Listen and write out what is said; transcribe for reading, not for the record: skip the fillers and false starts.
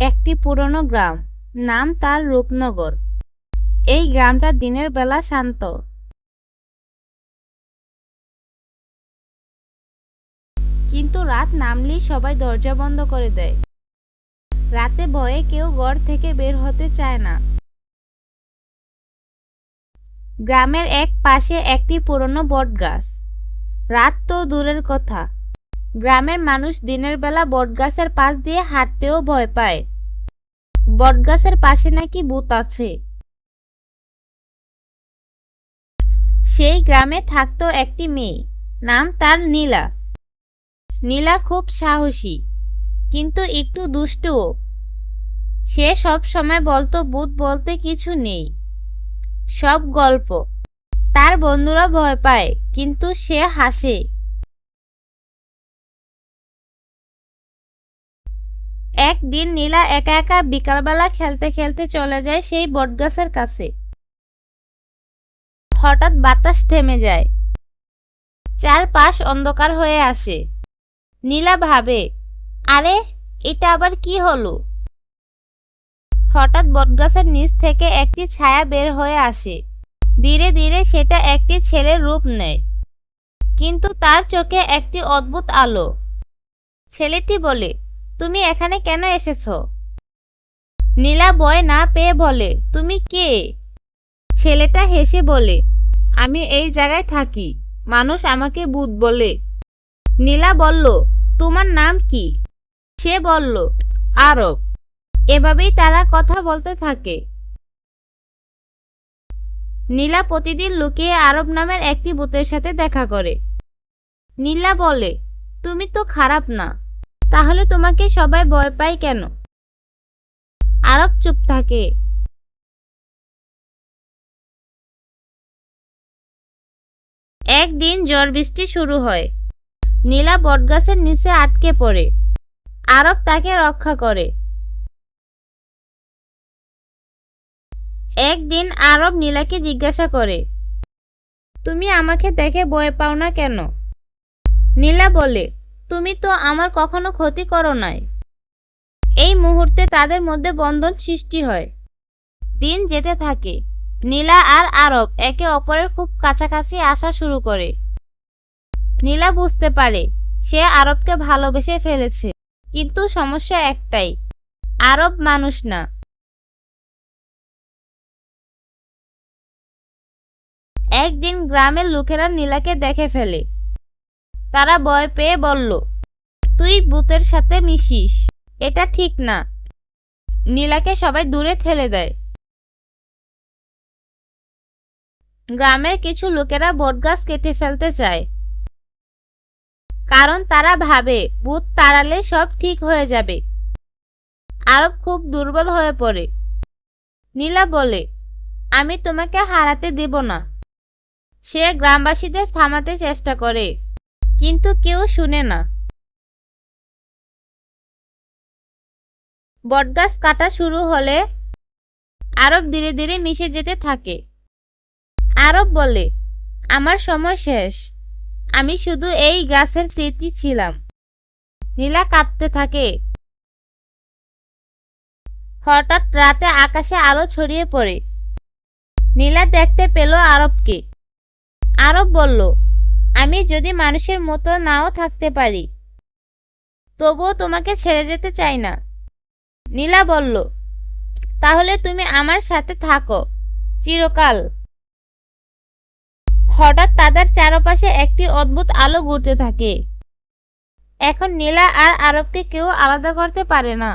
একটি পুরনো গ্রাম, নাম তার রূপনগর। এই গ্রামটা দিনের বেলা শান্ত, কিন্তু রাত নামলেই সবাই দরজা বন্ধ করে দেয়। রাতে ভয়ে কেউ ঘর থেকে বের হতে চায় না। গ্রামের এক পাশে একটি পুরনো বটগাছ। রাত তো দূরের কথা, গ্রামের মানুষ দিনের বেলা বটগাছের পাশ দিয়ে হাঁটতেও ভয় পায়। বটগাছের পাশে নাকি ভূত আছে। সেই গ্রামে থাকতো একটি মেয়ে, নাম তার নীলা। নীলা খুব সাহসী, কিন্তু একটু দুষ্টুও। সে সব সময় বলতো ভূত বলতে কিছু নেই, সব গল্প। তার বন্ধুরা ভয় পায়, কিন্তু সে হাসে। একদিন নীলা একা একা বিকালবেলা খেলতে খেলতে চলে যায় সেই বটগাছের কাছে। হঠাৎ বাতাস থেমে যায়, চারপাশ অন্ধকার হয়ে আসে। নীলা ভাবে, আরে এটা আবার কি হলো। হঠাৎ বটগাছের নিচ থেকে একটি ছায়া বের হয়ে আসে। ধীরে ধীরে সেটা একটি ছেলের রূপ নেয়, কিন্তু তার চোখে একটি অদ্ভুত আলো। ছেলেটি বলে, তুমি এখানে কেন এসেছো? নীলা ভয় না পেয়ে বলে, তুমি কে? ছেলেটা হেসে বলে, আমি এই জায়গায় থাকি, মানুষ আমাকে ভূত বলে। নীলা বলল, তোমার নাম কি? সে বলল, আরব। এভাবেই তারা কথা বলতে থাকে। নীলা প্রতিদিন লুকিয়ে আরব নামের একটি ভূতের সাথে দেখা করে। নীলা বলে, তুমি তো খারাপ না, তাহলে তোমাকে সবাই ভয় পায় কেন? আরব চুপ থাকে। একদিন ঝড় বৃষ্টি শুরু হয়। নীলা বটগাছের নিচে আটকে পড়ে। আরব তাকে রক্ষা করে। একদিন আরব নীলাকে জিজ্ঞাসা করে, তুমি আমাকে দেখে ভয় পাও না কেন? নীলা বলে, তুমি তো আমার কখনো ক্ষতি করো নাই। এই মুহূর্তে তাদের মধ্যে বন্ধন সৃষ্টি হয়। দিন যেতে থাকে। নীলা আর আরব একে অপরের খুব কাছাকাছি আসা শুরু করে। নীলা বুঝতে পারে সে আরবকে ভালোবেসে ফেলেছে, কিন্তু সমস্যা একটাই, আরব মানুষ না। একদিন গ্রামের লোকেরা নীলাকে দেখে ফেলে। তারা ভয় পেয়ে বলল, তুই ভূতের সাথে মিশিস, এটা ঠিক না। নীলাকে সবাই দূরে ঠেলে দেয়। গ্রামের কিছু লোকেরা বটগাছ কেটে ফেলতে চায়, কারণ তারা ভাবে ভূত তাড়ালে সব ঠিক হয়ে যাবে। আরব খুব দুর্বল হয়ে পড়ে। নীলা বলে, আমি তোমাকে হারাতে দেব না। সে গ্রামবাসীদের থামাতে চেষ্টা করে, কিন্তু কেউ শুনে না। বটগাছ কাটা শুরু হলে আরব ধীরে ধীরে মিশে যেতে থাকে। আরব বলে, আমার সময় শেষ, আমি শুধু এই গাছের স্মৃতি ছিলাম। নীলা কাঁদতে থাকে। হঠাৎ রাতে আকাশে আলো ছড়িয়ে পড়ে। নীলা দেখতে পেল আরবকে। আরব বলল, আমি যদি মানুষের মতো নাও থাকতে পারি, তবুও তোমাকে ছেড়ে যেতে চাই না। নীলা বলল, তাহলে তুমি আমার সাথে থাকো চিরকাল। হঠাৎ তাদের চারপাশে একটি অদ্ভুত আলো ঘুরতে থাকে। এখন নীলা আর আরবকে কেউ আলাদা করতে পারে না।